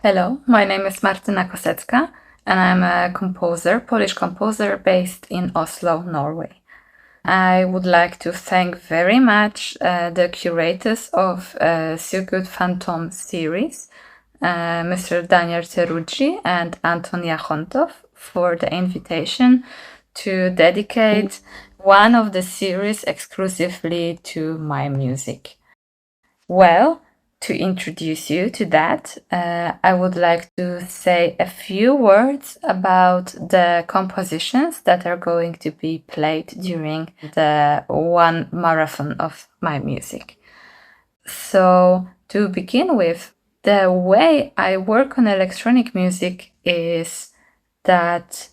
Hello, my name is Martyna Kosecka, and I'm a composer, Polish composer based in Oslo, Norway. I would like to thank very much the curators of Circuit Fantôme series, Mr. Daniel Teruggi and Anton Iakhontov, for the invitation to dedicate one of the series exclusively to my music. Well, to introduce you to that, I would like to say a few words about the compositions that are going to be played during the one marathon of my music. So, to begin with, the way I work on electronic music is that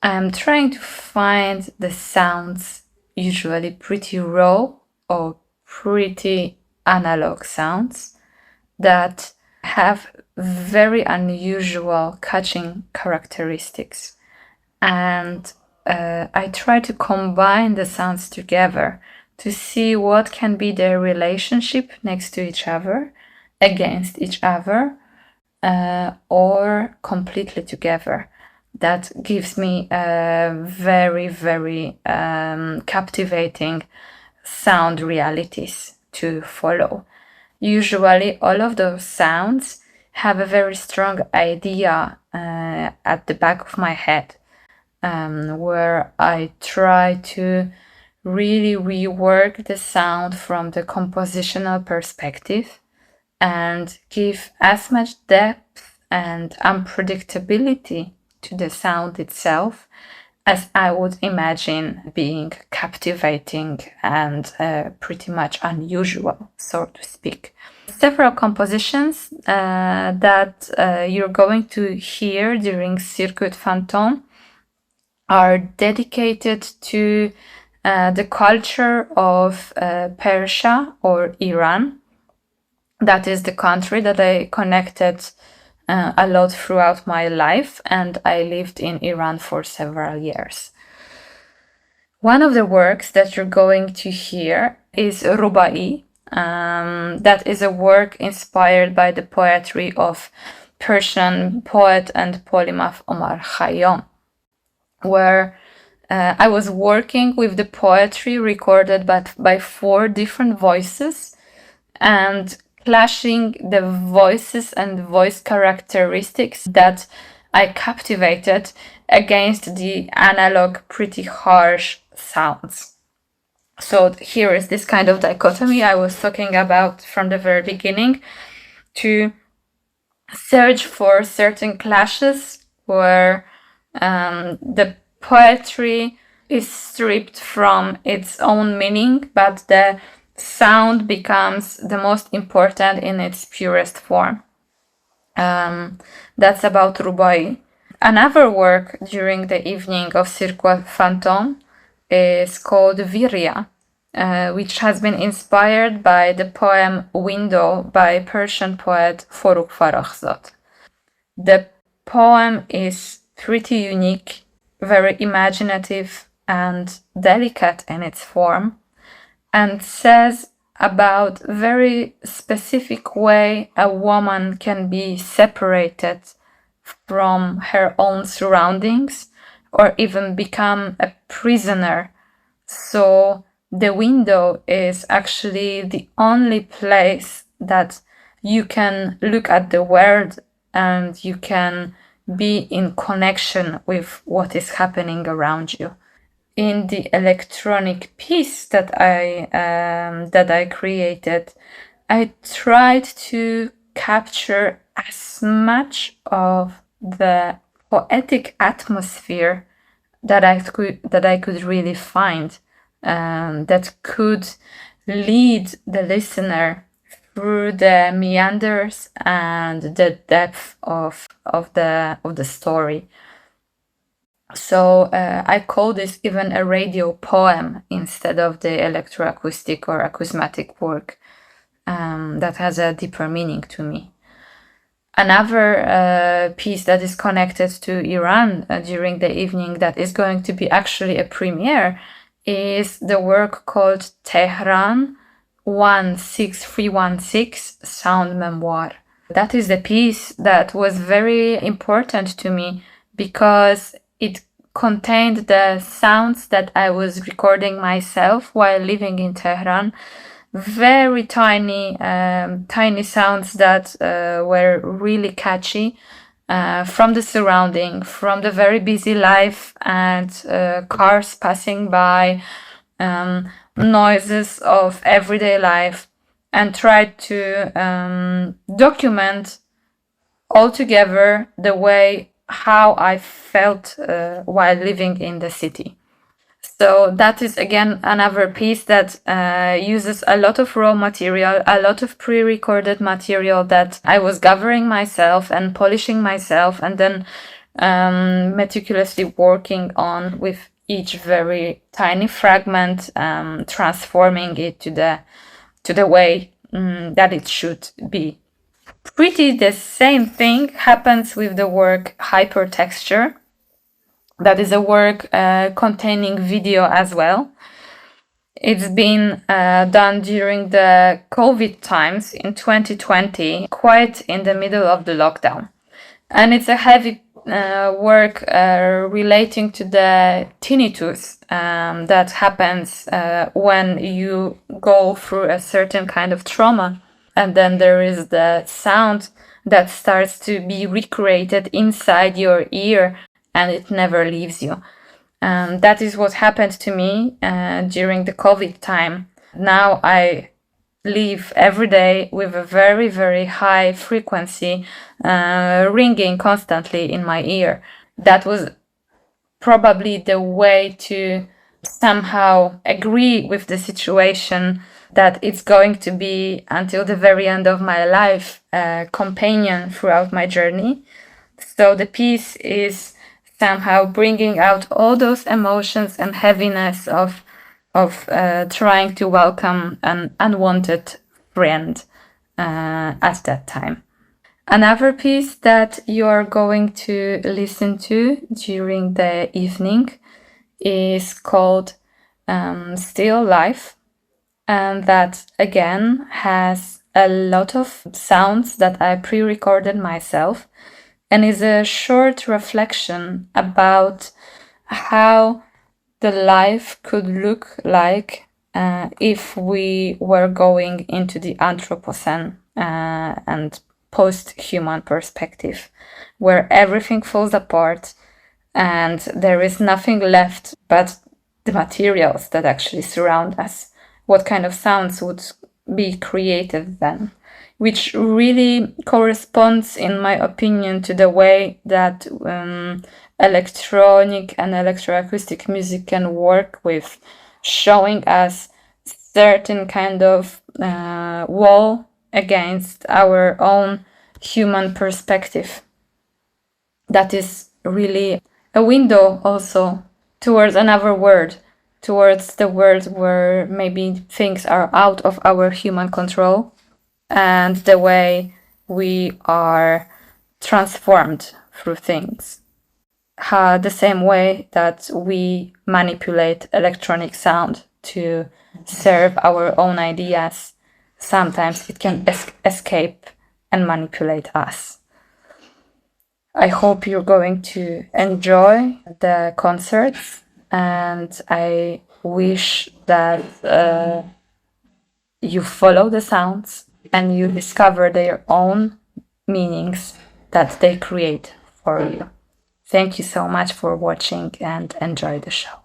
I'm trying to find the sounds, usually pretty raw or pretty analog sounds, that have very unusual catching characteristics. And I try to combine the sounds together to see what can be their relationship next to each other, against each other, or completely together. That gives me a very, very captivating sound realities to follow. Usually, all of those sounds have a very strong idea at the back of my head, where I try to really rework the sound from the compositional perspective and give as much depth and unpredictability to the sound itself as I would imagine being captivating and pretty much unusual, so to speak. Several compositions that you're going to hear during Circuit Fantôme are dedicated to the culture of Persia or Iran. That is the country that I connected a lot throughout my life, and I lived in Iran for several years. One of the works that you're going to hear is Ruba'i. That is a work inspired by the poetry of Persian poet and polymath Omar Khayyam, where I was working with the poetry recorded by 4 different voices and clashing the voices and voice characteristics that I captivated against the analog, pretty harsh sounds. So here is this kind of dichotomy I was talking about from the very beginning, to search for certain clashes where the poetry is stripped from its own meaning, but the sound becomes the most important in its purest form. That's about Ruba'i. Another work during the evening of Circuit Fantôme is called Virya, which has been inspired by the poem Window by Persian poet Farukh Farrokhzad. The poem is pretty unique, very imaginative and delicate in its form, and says about very specific way a woman can be separated from her own surroundings or even become a prisoner. So the window is actually the only place that you can look at the world and you can be in connection with what is happening around you. In the electronic piece that I created, I tried to capture as much of the poetic atmosphere that I could really find, that could lead the listener through the meanders and the depth of the story. So I call this even a radio poem instead of the electroacoustic or acousmatic work that has a deeper meaning to me. Another piece that is connected to Iran during the evening that is going to be actually a premiere is the work called Tehran 16316 Sound Memoire. That is the piece that was very important to me because it contained the sounds that I was recording myself while living in Tehran. Very tiny, tiny sounds that were really catchy from the surrounding, from the very busy life and cars passing by, noises of everyday life, and tried to document altogether the way how I felt while living in the city. So that is again another piece that uses a lot of raw material, a lot of pre-recorded material that I was gathering myself and polishing myself, and then meticulously working on with each very tiny fragment, transforming it to the way that it should be. Pretty the same thing happens with the work Hypertexture. That is a work containing video as well. It's been done during the COVID times in 2020, quite in the middle of the lockdown. And it's a heavy work relating to the tinnitus that happens when you go through a certain kind of trauma. And then there is the sound that starts to be recreated inside your ear and it never leaves you. That is what happened to me during the COVID time. Now I live every day with a very, very high frequency ringing constantly in my ear. That was probably the way to somehow agree with the situation that it's going to be until the very end of my life a companion throughout my journey. So the piece is somehow bringing out all those emotions and heaviness of trying to welcome an unwanted friend at that time. Another piece that you are going to listen to during the evening is called Still Life, and that again has a lot of sounds that I pre-recorded myself, and is a short reflection about how the life could look like if we were going into the Anthropocene and post-human perspective, where everything falls apart and there is nothing left but the materials that actually surround us. What kind of sounds would be created then? Which really corresponds, in my opinion, to the way that electronic and electroacoustic music can work with showing us certain kind of wall against our own human perspective. That is really a window also towards another world, towards the world where maybe things are out of our human control, and the way we are transformed through things. The same way that we manipulate electronic sound to serve our own ideas, sometimes it can escape and manipulate us. I hope you're going to enjoy the concerts, and I wish that you follow the sounds and you discover their own meanings that they create for you. Thank you so much for watching and enjoy the show.